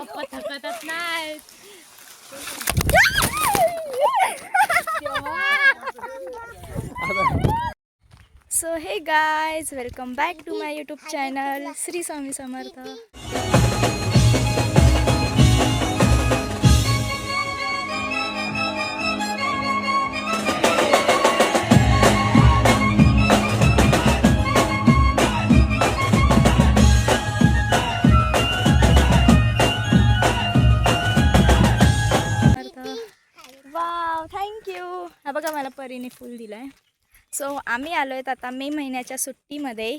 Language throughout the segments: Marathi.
पप्पा थकतच नाही. So hey guys, welcome back to my YouTube channel Shri Swami Samarth. Wow, thank you. हा बघा, मला परीने फुल दिलं आहे. सो आम्ही आलो आहेत आता मे महिन्याच्या सुट्टीमध्ये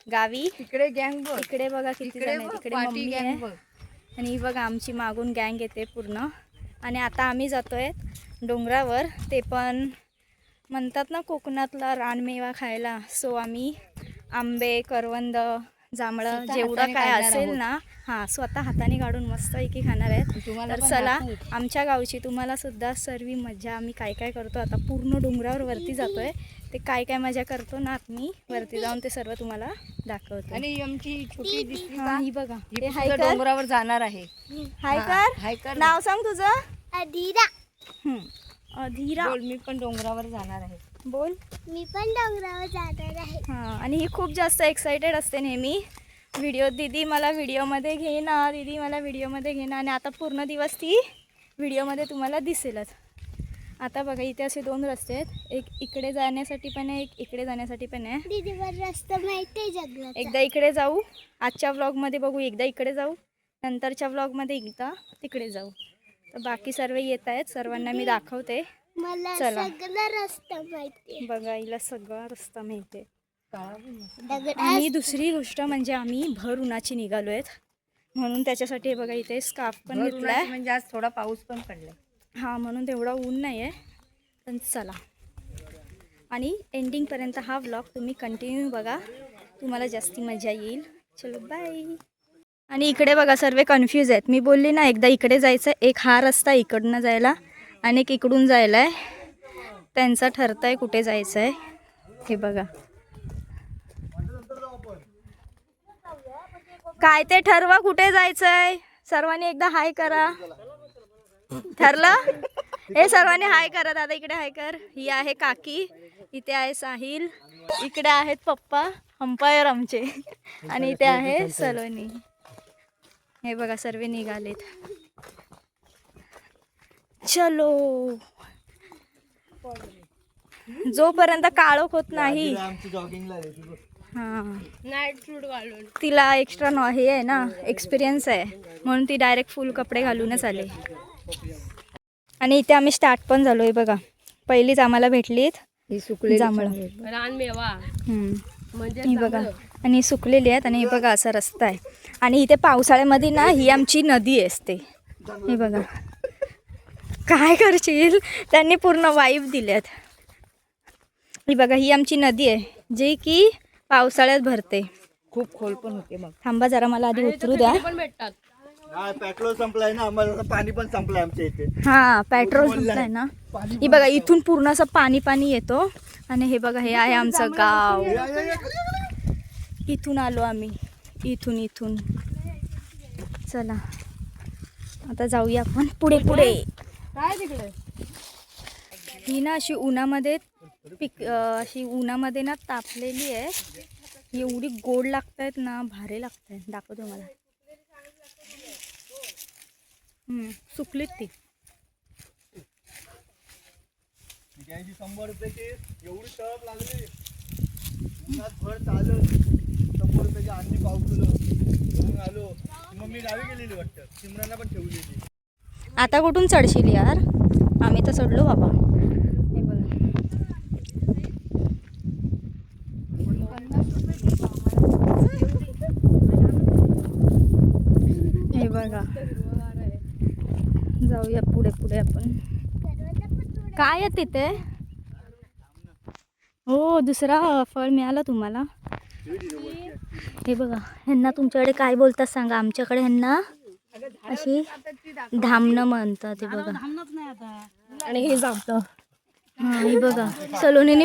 गावी. तिकडे गँग बघ, इकडे बघा किती जण आहे. तिकडे मम्मी आहे बघ. आणि बघा आमची मागून गँग येते पूर्ण. आणि आता आम्ही जातोय डोंगरावर, ते पण म्हणतात ना कोकणातला रानमेवा खायला. सो आम्ही आंबे, करवंद, जांभळं जेवढं काय असेल ना, हां स्वतः हाताने काढून मस्तपैकी खाणार आहेत. तर चला आमच्या गावची तुम्हाला सुद्धा सर्व मजा, आम्ही काय काय करतो आता पूर्ण डोंगरावर वरती जातोय. ते काय काय मजा करतो ना आम्ही वरती जाऊन ते सर्व तुम्हाला दाखवतो. आणि आमची छोटी दिसली हा, ही बघा, हे हायकर डोंगरावर जाणार आहे. हायकर, नाव सांग तुझं. अधीरा. अधीरा. बोल, मी पण डोंगरावर जाणार आहे. बोल. मी पण डोंगरावर जाणार आहे. हां, आणि ही खूप जास्त एक्सायटेड असते नेहमी. दीदी मला व्हिडिओमध्ये घे ना, दीदी मला व्हिडिओमध्ये घे ना. आणि आता पूर्ण दिवस ती व्हिडिओमध्ये तुम्हाला दिसेलच. आता बघा इथे असे दोन रस्ते आहेत, एक इकडे जाण्यासाठी पण आहे, एक इकडे जाण्यासाठी पण आहे. दीदीवर रस्ता माहिती आहे जंगलाचा. एकदा इकडे जाऊ, आजच्या व्लॉगमध्ये बघू, एकदा इकडे जाऊ, नंतरच्या व्लॉगमध्ये एकदा तिकडे जाऊ. तर बाकी सर्व येत आहेत, सर्वांना मी दाखवते. मला चला. सगळा रस्ता माहिती आहे. बघा, हिला सगळा रस्ता माहिती आहे. दगड आणि दुसरी गोष्ट म्हणजे आम्ही भर उन्हाची निघालो आहेत, म्हणून त्याच्यासाठी हे बघा इथे स्कार्फ पण घेतलाय. म्हणजे आज थोडा पाऊस पण पडलाय. हां, म्हणून तेवढा ऊन नाही आहे. पण चला, आणि एंडिंगपर्यंत हा व्लॉग तुम्ही कंटिन्यू बघा, तुम्हाला जास्ती मजा येईल. चलो बाय. आणि इकडे बघा सर्व कन्फ्यूज आहेत. मी बोलली ना एकदा इकडे जायचं, एक हा रस्ता इकडनं जायला आणि एक इकडून जायला आहे. त्यांचं ठरतं आहे कुठे जायचं आहे. हे बघा, काय ते ठरवा कुठे जायचंय. सर्वांनी एकदा हाय करा. ठरलं? हे सर्वांनी हाय करा. दादा इकडे हाय कर. ही आहे काकी, इथे आहे साहिल, इकडे आहेत पप्पा अंपायर आमचे, आणि इथे आहे सलोनी. हे बघा सर्व निघालेत. चलो, जोपर्यंत काळोख होत नाही. हां, नाईट सूट घालून तिला एक्स्ट्रा हे आहे ना, एक्सपिरियन्स आहे, म्हणून ती डायरेक्ट फुल कपडे घालूनच आले. आणि इथे आम्ही स्टार्ट पण झालो आहे बघा. पहिलीच आम्हाला भेटलीत जांभळं, रानमेवा म्हणजे ही बघा, आणि सुकलेली आहेत. आणि हे बघा असा रस्ता आहे. आणि इथे पावसाळ्यामध्ये ना ही आमची नदी असते. हे बघा, काय करशील, त्यांनी पूर्ण वाईब दिल्यात. ही बघा, ही आमची नदी आहे जी की पावसाळ्यात भरते. खूप खोल पण होते. मग थांबा जरा, मला आधी उतरू द्या. पण भेटतात. पेट्रोल संपलाय ना, आम्हाला पाणी पण संपलंय आमच्या इथे. हा, पेट्रोल संपलाय ना. ही बघा, इथून पूर्ण असं पाणी येतो. आणि हे बघा, हे आहे आमचं गाव. इथून आलो आम्ही, इथून. चला आता जाऊया आपण पुढे. काय तिकडे ही ना अशी उन्हामध्ये अशी उन्हामध्ये ना तापलेली आहे. एवढी गोड लागतायत ना, भारी लागतायत. दाखवतो मला. सुकलीत ती. 100 रुपयाची एवढी तळप लागली. भर चालू 100 रुपयाची अंडी पाव किलो घेऊन आलो. मम्मी गावी गेलेली वाटतं, सिमराला पण ठेवलेली. आता कुठून चढशील यार, आम्ही तर चढलो बाबा. हे बघा, हे बघा, जाऊया पुढे आपण. काय आहे तिथे? हो, दुसरा फळ मिळाला तुम्हाला. हे बघा, ह्यांना तुमच्याकडे काय बोलतात सांगा. आमच्याकडे ह्यांना अशी धामणं म्हणतात. हे बघा, आणि हे जामतं. हां, हे बघा, सलोनीने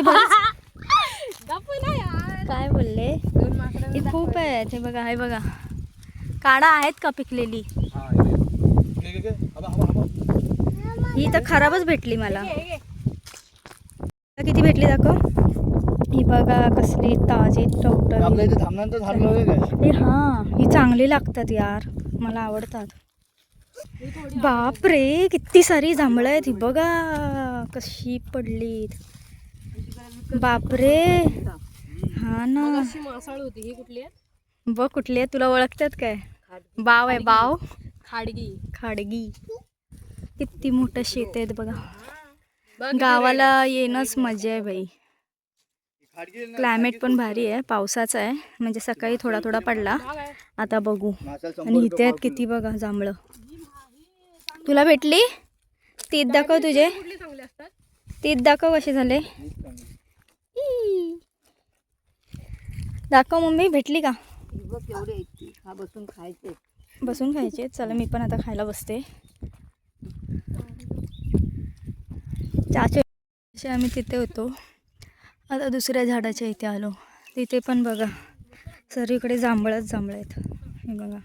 काय बोलले, हे खूप आहेत. हे बघा, काढा आहेत का पिकलेली? हा घे घे हवा हवा हवा. ही तर खराबच भेटली मला. किती भेटली दाखव. ही बघा कसली ताजी टवटवी. आपल्या इथे धामणांचं झाड लावलंय काय? हा ही चांगली लागतात यार, मला आवडतात. बाप रे किती सारी जांभळं आहेत. ही बघा कशी पडलीत. बापरे. हा ना अशी मासाळ होती. ही कुठली आहे? बघ कुठली आहे, तुला ओळखतात काय? बाव आहे बाव. खाडगी. खाडगी. किती मोठं शेत आहेत बघा. गावाला येणंच मजा आहे बाई. क्लायमेट पण भारी आहे, पावसाचा आहे. म्हणजे सकाळी थोडा थोडा पडला, आता बघू. आणि इथे आहेत किती बघा जांभळं. तुला भेटली? तीत दाखव तुझे. तीत दाखव कसे झाले. दाखव मम्मी, भेटली का? बसून खायचे. बसून खायचे. चला मी पण आता खायला बसते. चाचे आम्ही तिथे होतो, आता दुसऱ्या झाडाच्या इथे आलो. तिथे पण बघा सर्वीकडे जांभळच जांभळं आहेत. हे बघा.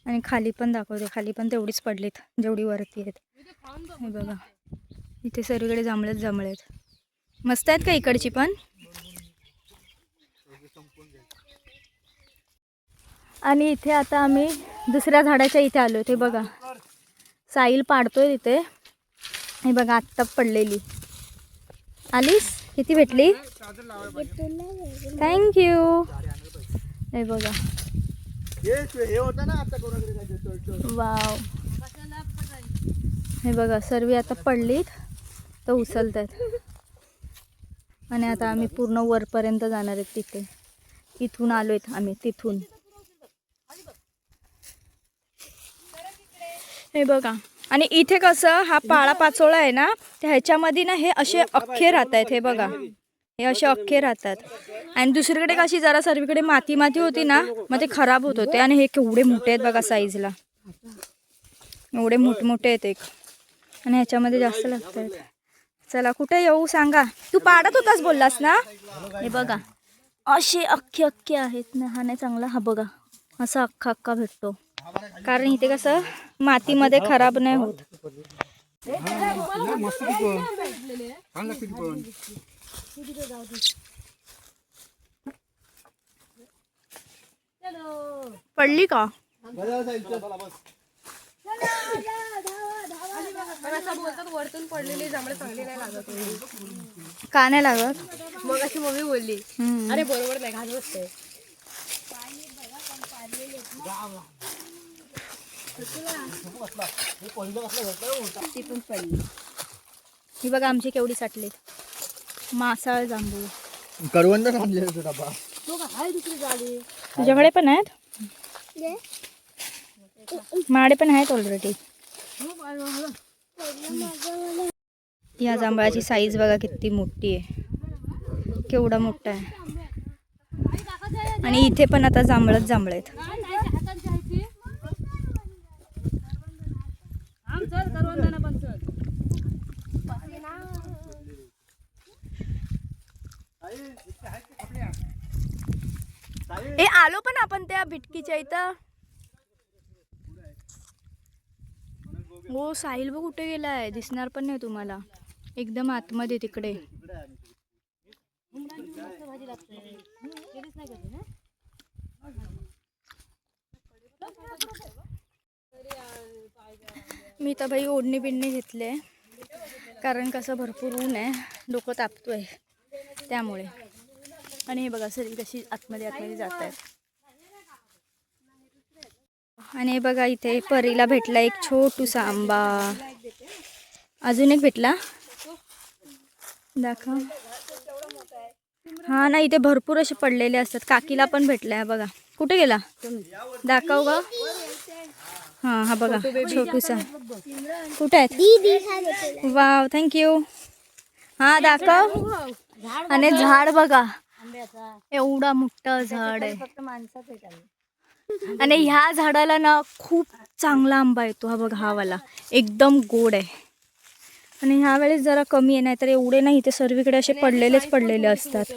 आणि खाली पण दाखवते, खाली पण तेवढीच पडलीत जेवढी वरती आहेत. हे बघा इथे सर्वीकडे जांभळच जांभळे आहेत. मस्त आहेत का इकडची पण. आणि इथे आता आम्ही दुसऱ्या झाडाच्या इथे आलो. ते बघा साईल पाडतोय तिथे. हे बघा आत्ता पडलेली. आलीस? किती भेटली? थँक्यू. हे बघा. वाव. हे बघा सर्व आता पडलीत तर उचलत आहेत. आणि आता आम्ही पूर्ण वरपर्यंत जाणार आहेत. तिथे इथून आलोय आम्ही तिथून. हे बघा. आणि इथे कसं हा पाळा पाचोळा आहे ना, तर ह्याच्यामध्ये ना हे असे अख्खे राहत आहेत. हे बघा हे असे अख्खे राहतात. आणि दुसरीकडे कशी जरा सर्वीकडे माती माती होती ना, मग ते खराब होत होते. आणि हे केवढे मोठे आहेत बघा साईजला. एवढे मोठमोठे आहेत एक. आणि ह्याच्यामध्ये जास्त लागत आहेत. चला कुठे येऊ सांगा. तू पाडत होतास बोललास ना. हे बघा असे अख्खे अख्खे आहेत ना. हा नाही चांगला. हा बघा असा अख्खा अख्खा भेटतो, कारण इथे कसं मातीमध्ये खराब नाही होत. पडली का? बोलतात वरतून पडलेली जांभळे चांगली नाही लागत. का नाही लागत? मग अशी मम्मी बोलली. अरे बरोबर नाही, घाल बसते. ती पण पडली. ही बघा आमची केवढी साठली मासाळ जांभूळ. करवंद आणलेलं डबा. तुझ्याकडे पण आहेत? माडे पण आहेत ऑलरेडी. या जांभळाची साईज बघा किती मोठी आहे, केवढा मोठा आहे. आणि इथे पण आता जांभळच जांभळ आहेत. ए आलो पण आपण त्या बिटकीच्या इथं. हो साहिल बघ कुठे गेलाय, दिसणार पण नाही तुम्हाला. एकदम आतमध्ये तिकडे. मी तर भाई ओढणी बिडणी घेतले, कारण कसं भरपूर ऊन आहे, डोकं तापतोय त्यामुळे. आणि हे बघा सरी कशी आतमध्ये आतमध्ये जात आहेत. आणि हे बघा इथे परीला भेटला एक छोटूसा आंबा. अजून एक भेटला दाखव. हा ना इथे भरपूर असे पडलेले असतात. काकीला पण भेटलाय बघा. कुठे गेला दाखव ग. हा हा बघा छोटूसा. कुठे आहेत? Wow thank you. हा दाखव. आणि झाड बघा एवढा मोठा झाड आहे. आणि ह्या झाडाला ना खूप चांगला आंबा येतो. हा बघा हा वाला एकदम गोड आहे. आणि ह्या वेळेस जरा कमी आहे, नाही तर एवढे नाही. ते सर्वीकडे असे पडलेले असतात.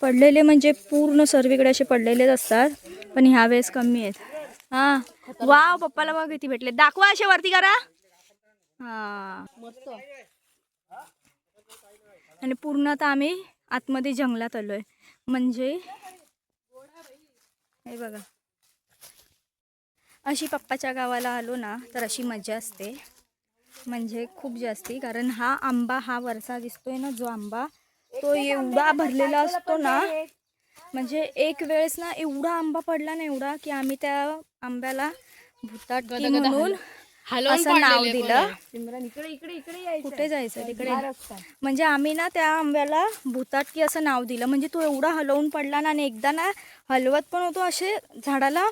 पडलेले म्हणजे पूर्ण सर्वीकडे असे पडलेलेच असतात, पण ह्या वेळेस कमी आहेत. हा वाव, पप्पाला बघ किती भेटले. दाखवा, असे वरती करा. हा मस्त. आणि पूर्ण आता आम्ही आतमध्ये जंगलात आलोय. म्हणजे हे बघा, अशी पप्पाच्या गावाला आलो ना तर अशी मजा असते, म्हणजे खूप जास्ती. कारण हा आंबा, हा वरचा दिसतोय ना जो आंबा, तो एवढा भरलेला असतो ना, म्हणजे एक वेळेस ना एवढा आंबा पडला ना, एवढा की आम्ही त्या आंब्याला भुताटकी म्हणून असं नाव दिलं. इकडे इकडे इकडे यायचं. कुठे जायचं तिकडे, म्हणजे आम्ही ना त्या आंब्याला भुताटकी असं नाव दिलं. म्हणजे तो एवढा हलवून पडला ना, आणि एकदा ना हलवत पण होतो असे झाडाला,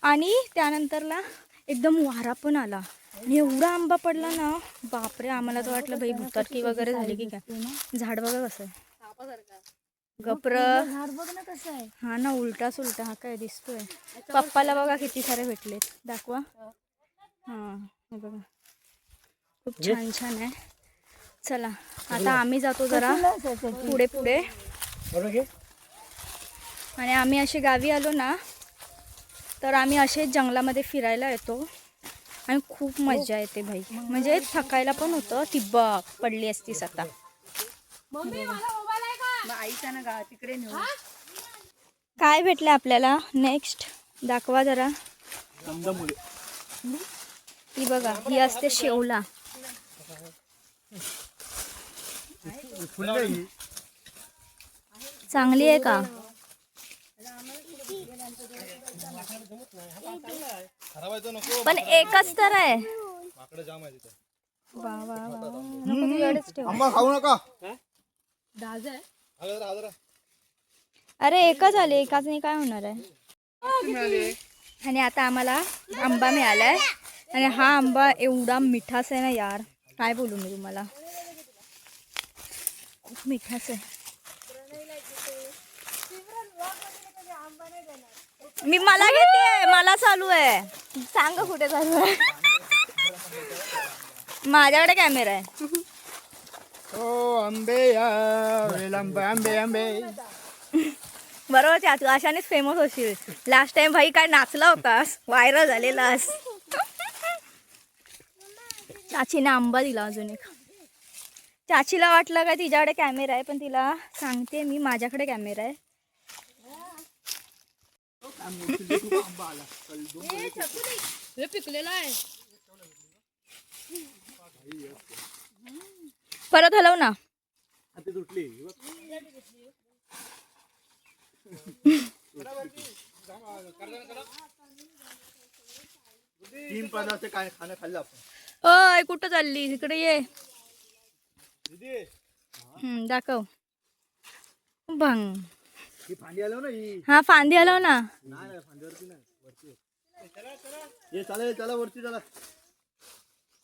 आणि त्यानंतरला एकदम वारा पण आला आणि एवढा आंबा पडला ना, बापरे. आम्हाला तर वाटलं बाई भुताटकी वगैरे झाली की काय. झाड बघा कसं आहे, गप्र. झाड बघ ना कसं आहे. हा ना, उलटा सुलटा. हा काय दिसतोय. पप्पाला बघा किती सारे भेटले, दाखवा. हा हे बघा, खूप छान छान आहे. चला आता आम्ही जातो जरा पुढे पुढे. आणि आम्ही अशी गावी आलो ना तर आम्ही असेच जंगलामध्ये फिरायला येतो आणि खूप मजा येते भाई. म्हणजे थकायला पण होतं. ती बघ पडली असतीस आता. आईचा ना गा तिकडे नेऊ. काय भेटलं आपल्याला नेक्स्ट, दाखवा जरा. ही बघा, ही असते शेवला. चांगली आहे का? पण एकच तर आहे. वा वा वा, नको तिकडेच ठेव. आंबा खाऊ नका. दाज आहे. अरे एकच आले, एकाच काय होणार आहे. आणि आता आम्हाला आंबा मिळालाय, आणि हा आंबा एवढा मिठास आहे ना यार, काय बोलू मी तुम्हाला. खूप मिठास आहे. मी मला घेते, मला चालू आहे. सांग कुठे चालू आहे. माझ्याकडे कॅमेरा आहे. ओ आंबे आंबे आंबे आंबे. बरोबर चाचू, अशानेच फेमस होशील. लास्ट टाइम भाई काय नाचला होतास, व्हायरल झालेलास. चाचीने आंबा दिला अजून एक. चाचीला वाटलं काय तिच्याकडे कॅमेरा आहे, पण तिला सांगते मी माझ्याकडे कॅमेरा आहे. हे पिकलेला आहे. परत हलव ना. तीन पदार्थ काय खाणं खाल्लं आपण. ओय कुठं चालली, इकडे ये. दाखव. भंग. ही फांदी आलो ना ही. हा फांदी हलव ना. नाही फांदीवरती नाही, वरती. ये चालेल, चला वरती चला.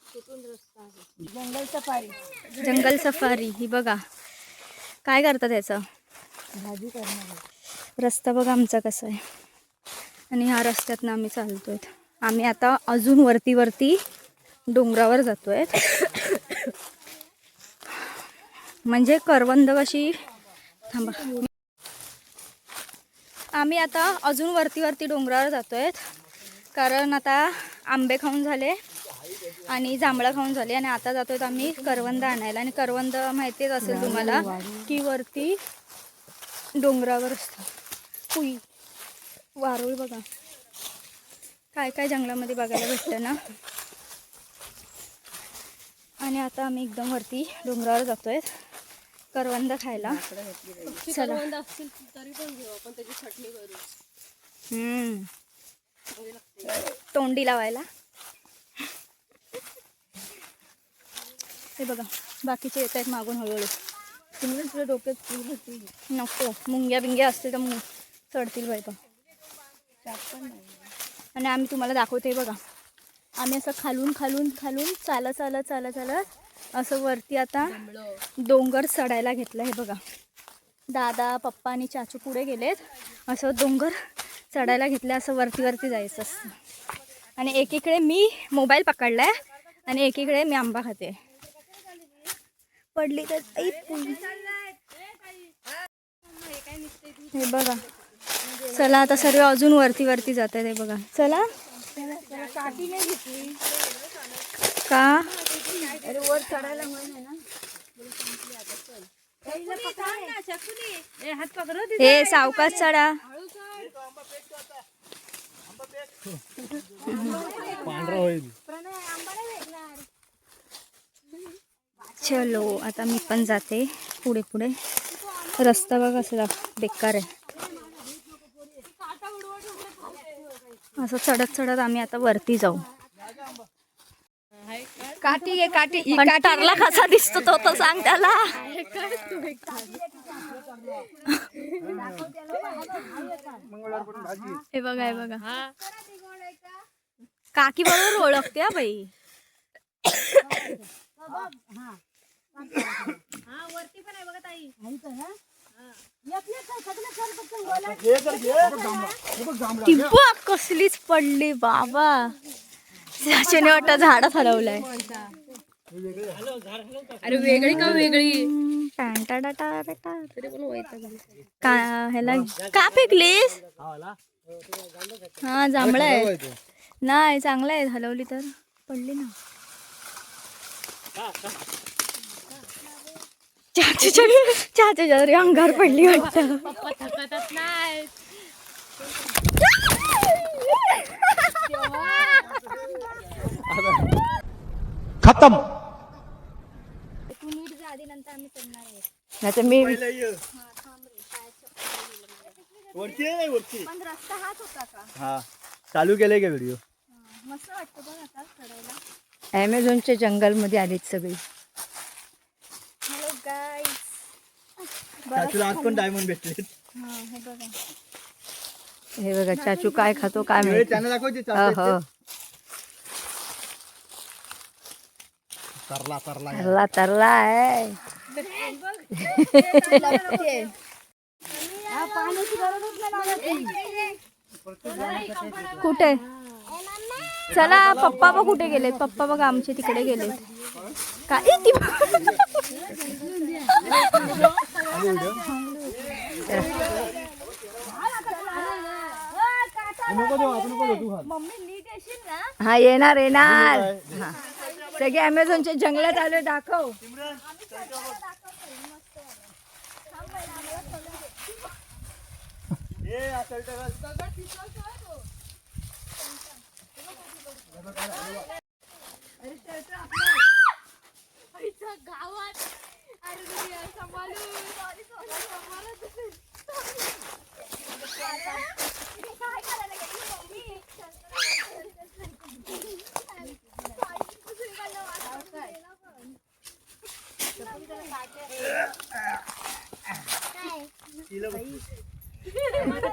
जंगल सफारी. जंगल सफारी. ही बघा काय करतात याचं, भाजी करणार. रस्ता बघा आमचा कसा आहे. आणि ह्या रस्त्यातनं आम्ही चालतोय. आम्ही आता अजून वरती वरती डोंगरावर जातोय. म्हणजे करवंद कशी. थांबा, आम्ही आता अजून वरती वरती डोंगरावर जातोय, कारण आता आंबे खाऊन झाले आणि जांभळं खाऊन झाले, आणि आता जातोय आम्ही करवंद आणायला. आणि करवंद माहितीच असेल तुम्हाला की वरती डोंगरावर असतं. पुई वारुळ बघा काय काय जंगलामध्ये बघायला भेटतं ना. आणि आता आम्ही एकदम वरती डोंगरावर जातोय करवंद खायला. चला असतील तरी पण घेऊ आपण, त्याची चटणी करू. तोंडी लावायला. हे बघा बाकीचे येत आहेत मागून हळूहळू. तुम्ही तुझ्या डोक्यात फुल होती. नको, मुंग्या बिंग्या असतील तर चढतील बाई तो. आणि आम्ही तुम्हाला दाखवते बघा, आम्ही असं खालून खालून खालून चालत चालत चालत चालत असं वरती आता डोंगर चढायला घेतलं. हे बघा दादा पप्पा आणि चाचू पुढे गेलेत. असं डोंगर चढायला घेतलं, असं वरती वरती जायचं असतं. आणि एकीकडे मी मोबाईल पकडलाय आणि एकीकडे मी आंबा खाते. पडली तर हे बघा, चला आता सर्व अजून वरती वरती जात आहेत. हे बघा, चला का हे सावकाश चढा. पांढरा होईल. चलो आता मी पण जाते पुढे पुढे. रस्ता बघा कसला बेकार आहे. असं चढत चढत आम्ही आता वरती जाऊ. काठी आहे काठी. पण टरला कसा दिसतो तो तर सांग त्याला. हे बघा, हे बघा, काकी बरोबर ओळखते हा बाई. ती बघ कसलीच पडली बाबा. त्याच्याने वाटतं झाडच हलवलंय. अरे वेगळी का वेगळी. का ह्याला का फेकलीस. हा जांभळा आहे. नाही चांगला आहे, हलवली तर पडली ना. चाच्या जरी अंगावर पडली वाटतं. पप्पा थकतच नाही. खत्म. नाही मी वरती आहे वरती. पण रस्ता हाच होता का. हा चालू केलंय का व्हिडिओ. मस्त वाटतं बघ आता चढायला. ॲमेझॉनच्या जंगलमध्ये आलीत सगळी. Hello guys. तुला आज पण डायमंड भेटले. हे बघा, हे बघा चाचू काय खातो काय माहिती. त्यांना दाखवायचे हो तरला तरला. तरला तरला आहे. कुठे चला. पप्पा बघ कुठे गेलेत. पप्पा बघ आमचे तिकडे गेलेत. काय ती हा येणार येणार. हा सगळे ॲमेझॉनच्या जंगलात आले. दाखव.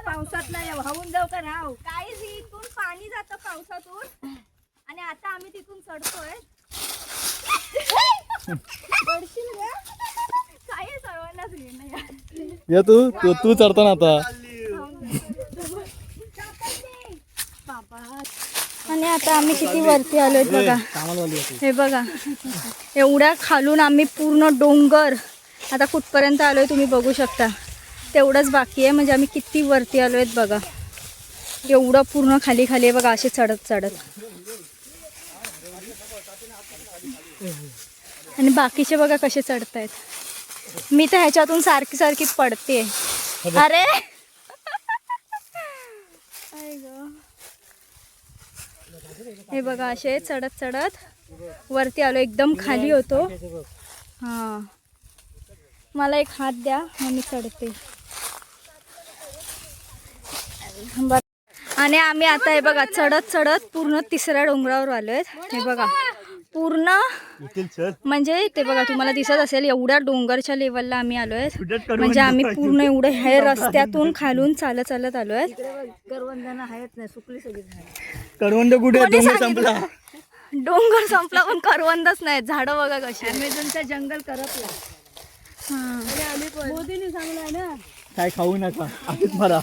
पावसात नाही वाहून जाऊ का राव. काहीच इथून पाणी जातं पावसातून आणि आता आम्ही तिथून चढतोय. काय सर्वांनाच घेणं या तू चढताना आता. आणि आता आम्ही किती वरती आलोय बघा. हे बघा, एवढ्या खालून आम्ही पूर्ण डोंगर आता कुठपर्यंत आलोय तुम्ही बघू शकता. तेवढंच बाकी आहे. म्हणजे आम्ही किती वरती आलोय बघा. एवढं पूर्ण खाली खाली आहे बघा. असे चढत चढत. आणि बाकीचे बघा कसे चढतायत. मी तर ह्याच्यातून सारखी सारखी पडते. अरे हे बघा असे चढत चढत वरती आलो. एकदम खाली होतो. हा मला एक हात द्या मग मी चढते. आणि आम्ही आता हे बघा चढत चढत पूर्ण तिसऱ्या डोंगरावर आलोय. हे बघा पूर्ण म्हणजे ते बघा तुम्हाला दिसत असेल एवढ्या डोंगरच्या लेवलला आम्ही आलोय. म्हणजे आम्ही पूर्ण एवढे हे रस्त्यातून खालून चालत चालत आलोय. करवंदाना आहेत नाही सुकली सगळी. करवंद कुठे. डोंगर संपला. डोंगर संपला पण करवंदच नाही. झाडं बघा कशी. ॲमेझॉनचा जंगल करपला. मोदीने सांगलाय ना काय खाऊ नका आधीच मला.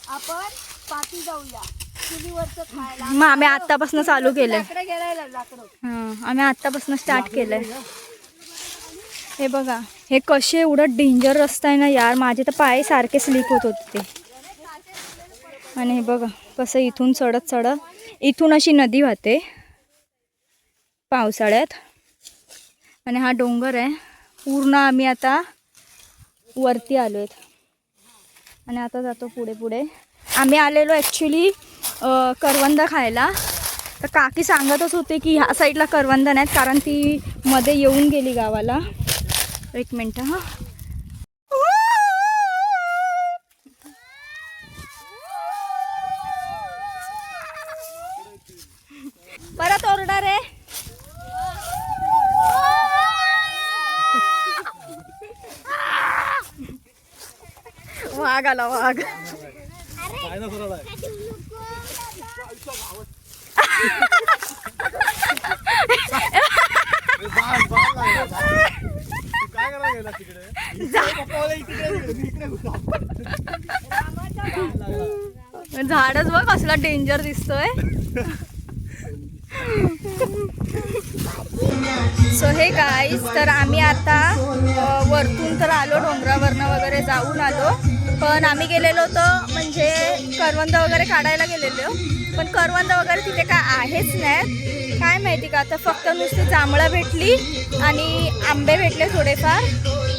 आपण पाठी जाऊया चुलीवरचं खायला. मग आम्ही आतापासून चालू केलंय. लाकडं गेलाय लाकडं. आम्ही आतापासून स्टार्ट केलंय. हे बघा, हे कसे एवढं डेंजर रस्ता आहे ना यार, माझे तर पाय सारखे स्लिप होत होते ते. आणि हे बघा कसं इथून चढत चढत इथून अशी नदी वाहते पावसाळ्यात. आणि हा डोंगर आहे पूर्ण. आम्ही आता वरती आलो आहेत आणि आता जातो पुढे पुढे. आम्ही आलेलो ॲक्च्युली करवंद खायला. तर काकी सांगतच होते की ह्या साईडला करवंद नाहीत कारण ती मध्ये येऊन गेली गावाला. एक मिनटं हां. परत ऑर्डर आहे. वाघ आला वाघ. झाडच बघ कसला डेंजर दिसतोय. सो हे गाईज, तर आम्ही आता वरतून तर आलो, डोंगरावरनं वगैरे जाऊन आलो. पण आम्ही गेलेलो होतो म्हणजे करवंद वगैरे काढायला गेलेलो. पण करवंद वगैरे तिथे काय आहेच नाही. काय माहिती का, आता फक्त नुसती जांभळं भेटली आणि आंबे भेटले थोडेफार.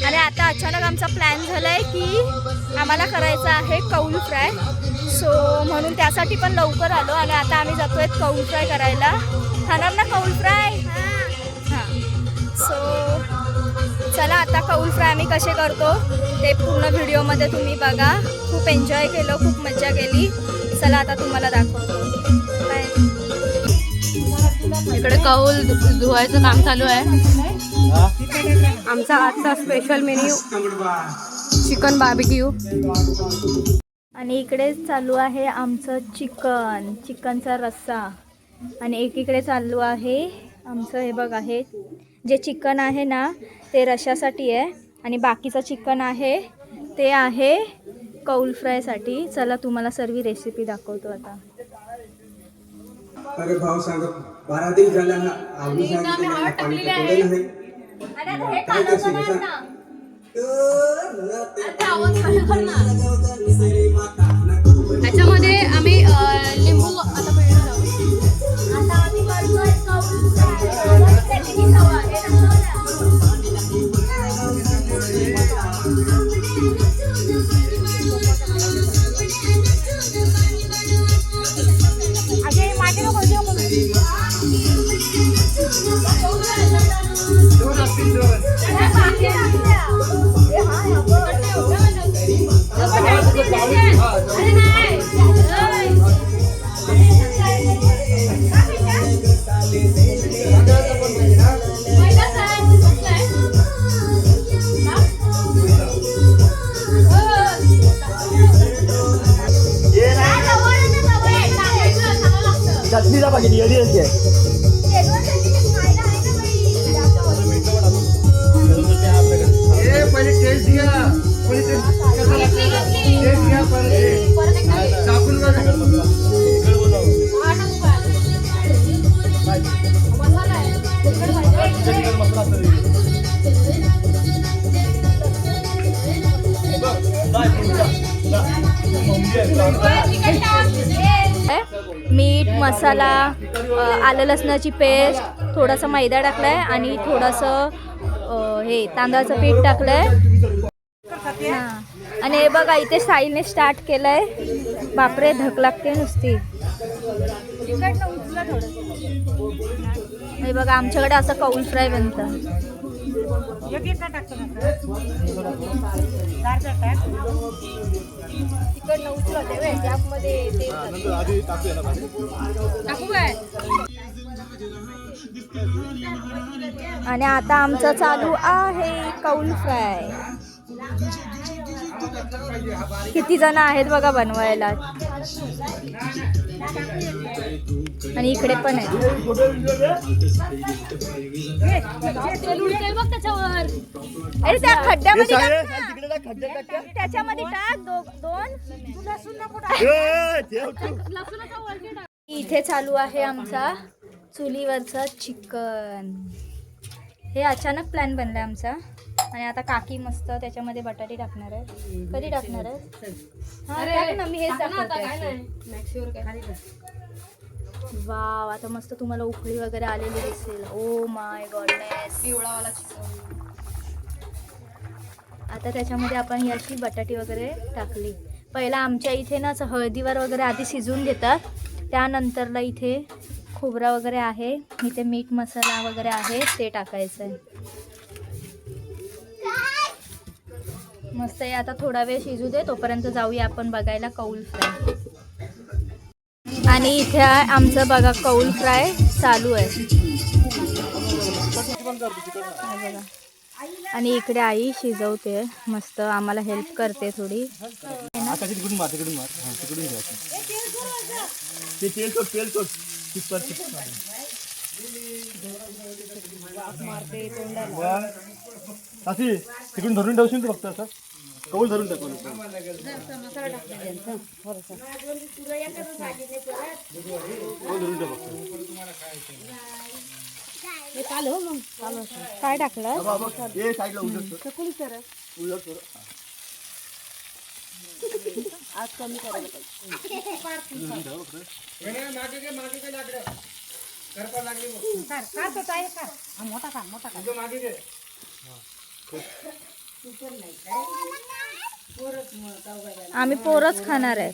आणि आता अचानक आमचा प्लॅन झाला आहे की आम्हाला करायचा आहे कौल फ्राय. सो म्हणून त्यासाठी पण लवकर आलो. आणि आता आम्ही जातो आहे कौल फ्राय करायला. खाणार ना कौल फ्राय? हां. सो चला आता कौल फ्राय आम्ही कसे करतो ते पूर्ण व्हिडिओमध्ये तुम्ही बघा. खूप एन्जॉय केलं, खूप मजा केली. चला आता तुम्हाला दाखवतो. बाय. इकडे कौल धुवायचं काम चालू आहे. आमचा आजचा स्पेशल मेन्यू चिकन बार्बिक्यू. आणि इकडे चालू आहे आमचं चिकनचा रस्सा. आणि एकीकडे चालू आहे आमचं हे बघा, हे जे चिकन आहे ना ते रश्शासाठी आहे आणि बाकीचं चिकन आहे ते आहे कौल फ्रायसाठी. चला तुम्हाला सर्व रेसिपी दाखवतो आता. अरे भाऊ सांग 12 दिन झाला आम्ही सांगितलं पाणी पडलेलं नाही. काय करशील सांग. त्याच्यामध्ये आम्ही लिंबू आता चटणीला पाहिजे येडी असते. पहिले टेस्ट घ्या. मीठ, मसाला, आलं लसणाची पेस्ट, थोडासा मैदा टाकलाय आणि थोडंसं हे तांदळाचं पीठ टाकलंय. हां. आणि हे बघा इथे साईने स्टार्ट केलंय. बापरे धक लागते नुसती. हे बघा आमच्याकडे असं कौल फ्राय बनतं. तिकडनं उचलते त्यामध्ये आणि आता आमचं चालू आहे कौल फ्राय. किती जण आहेत बघा बनवायला. आणि इकडे पण आहे. अरे त्या खड्ड्यामध्ये त्याच्यामध्ये टाक दोन. इथे चालू आहे आमचा चुलीवरचा चिकन. हे अचानक प्लॅन बनलाय आमचा. आणि आता काकी मस्त त्याच्यामध्ये बटाटे टाकणार आहे. कधी टाकणार आहे? हा टाक ना, मी हेच दाखवते. वाव, आता मस्त तुम्हाला उकळी वगैरे आलेली दिसेल. Oh my goodness. पिवळावाला चिकन. आता त्याच्यामध्ये आपण ही अशी बटाटी वगैरे टाकली. पहिला आमच्या इथे ना असं हळदीवर वगैरे आधी शिजवून घेतात, त्यानंतरला इथे खोबरा वगैरे आहे, इथे मीठ मसाला वगैरे आहे ते टाकायचं आहे. मस्त आहे. आता थोडा वेळ शिजू दे, तोपर्यंत जाऊया आपण बघायला कौल फ्राय. आणि इथे आमचं बघा कौल फ्राय चालू आहे. बघा, आणि इकडे आई शिजवते मस्त, आम्हाला हेल्प करते थोडी. तिकडून मार, तिकडून मार, तिकडून घ्यायचं. ते तेल सोड, तेल सोड. अशी तिकडून धरून ठेवशील तू फक्त असं कौल धरून टाकू. काय टाकलं? साईडला उलट उलट आज कमी करायला पाहिजे. आम्ही पोरच खाणार आहे.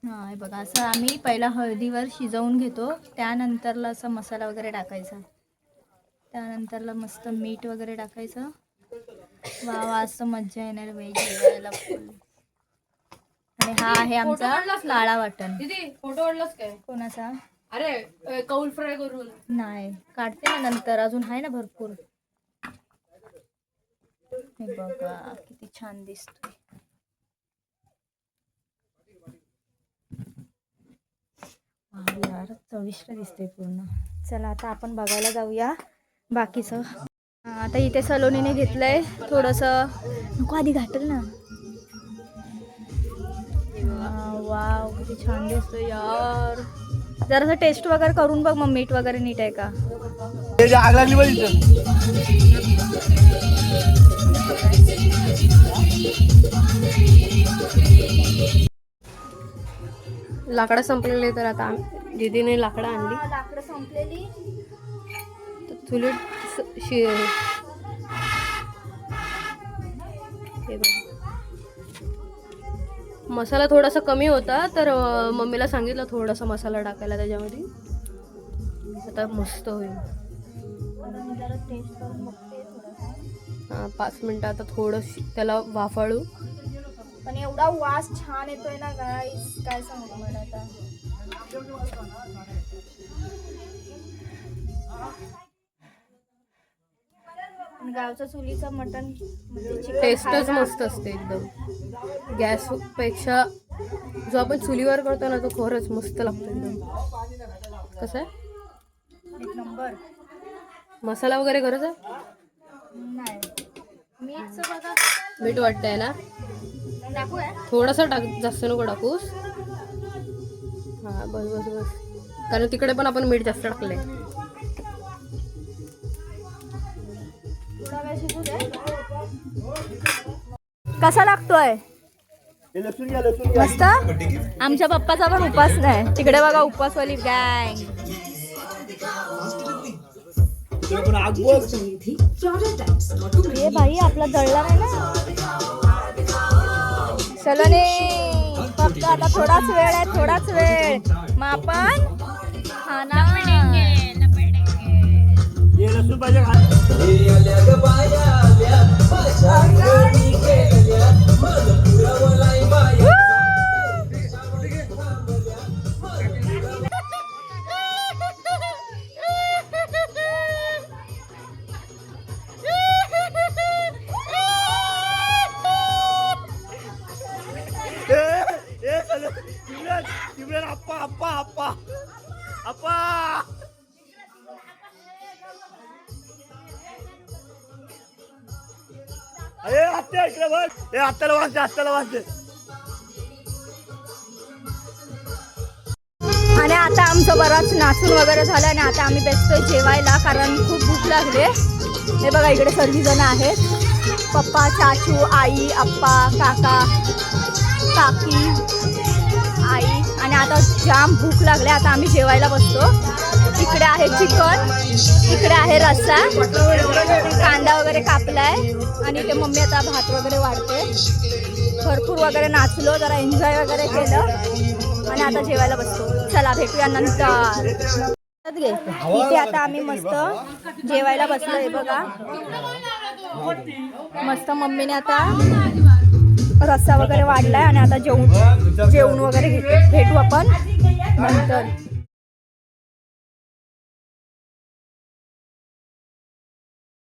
हा, हे बघा, असं आम्ही पहिला हळदीवर शिजवून घेतो, त्यानंतरला असं मसाला वगैरे टाकायचा, त्यानंतरला मस्त मीठ वगैरे टाकायचं. वा, असं मज्जा येणार वेज जेवायला फुल. आणि हा आहे आमचा लाळा वाटण. दीदी फोटो काढलास काय कोणाचा? अरे कौल फ्राय करून. नाही, काढते ना नंतर, अजून आहे ना भरपूर. हे बघा किती छान दिसतोय. यार चविष्ट दिसते पूर्ण. चला आता आपण बघायला जाऊया बाकीचं. आता इथे सलोनीने घेतलंय थोडंसं, नको आधी घाटल ना. वाव, किती छान दिसतोय यार. जरासं टेस्ट वगैरे करून बघ मग, मीठ वगैरे नीट आहे का. आग लागली पाहिजे. लाकडं संपलेले, तर आता दीदीने लाकडं आणली. लाकडं संपलेली. चुलीत मसाला थोडासा कमी होता, तर मम्मीला सांगितलं थोडासा मसाला टाकायला त्याच्यामध्ये. आता मस्त होईल. 5 मिनिटं आता थोडं त्याला वाफाळू. पण एवढा वास छान येतोय ना गाईस, काय सांगू तुम्हाला आता. गावचं चुलीचं मटण टेस्टच मस्त असते एकदम. गॅस पेक्षा जो आपण चुलीवर करतो ना, तो खरंच मस्त लागतो एकदम. कसं आहे? एक नंबर. मसाला वगैरे गरज आहे? नाही, मीठचं बघा. मीठ वाटतंय ना? टाकू आहे थोडंसं टाक, जास्त नको टाकूस. हा, बस बस बस, कारण तिकडे पण आपण मीठ जास्त टाकलंय. थोडा वेळ शिजू दे. कसा लागतोय? मस्त. आमच्या पप्पाचा पण उपास नाही, तिकडे बघा उपासवाली गँग. हे भाई आपला जळला नाही ना. चलो ने, फक्त आता थोडाच वेळ आहे, थोडाच वेळ, मग आपण खाना. आत्ताला वाजते, आत्ताला वाजते. आणि आता आमचं बराच नाचून वगैरे झालं आणि आता आम्ही बसतोय जेवायला कारण खूप भूक लागली. हे बघा इकडे सर्वजण आहेत, पप्पा, चाचू, आई, आप्पा, काका, काकी, आई. आणि आता जाम भूक लागली. आता आम्ही जेवायला बसतो. इकडे आहे चिकन, इकडे आहे रस्सा, कांदा वगैरे कापलाय आणि ते मम्मी आता भात वगैरे वाढते. भरपूर वगैरे नाचलो, जरा एन्जॉय वगैरे केलं आणि आता जेवायला बसतो. चला भेटूया नंतर. इथे आता आम्ही मस्त जेवायला बसलोय बघा. मस्त मम्मीने आता रस्सा वगैरे वाढलाय आणि आता जेवून वगैरे भेटू आपण नंतर.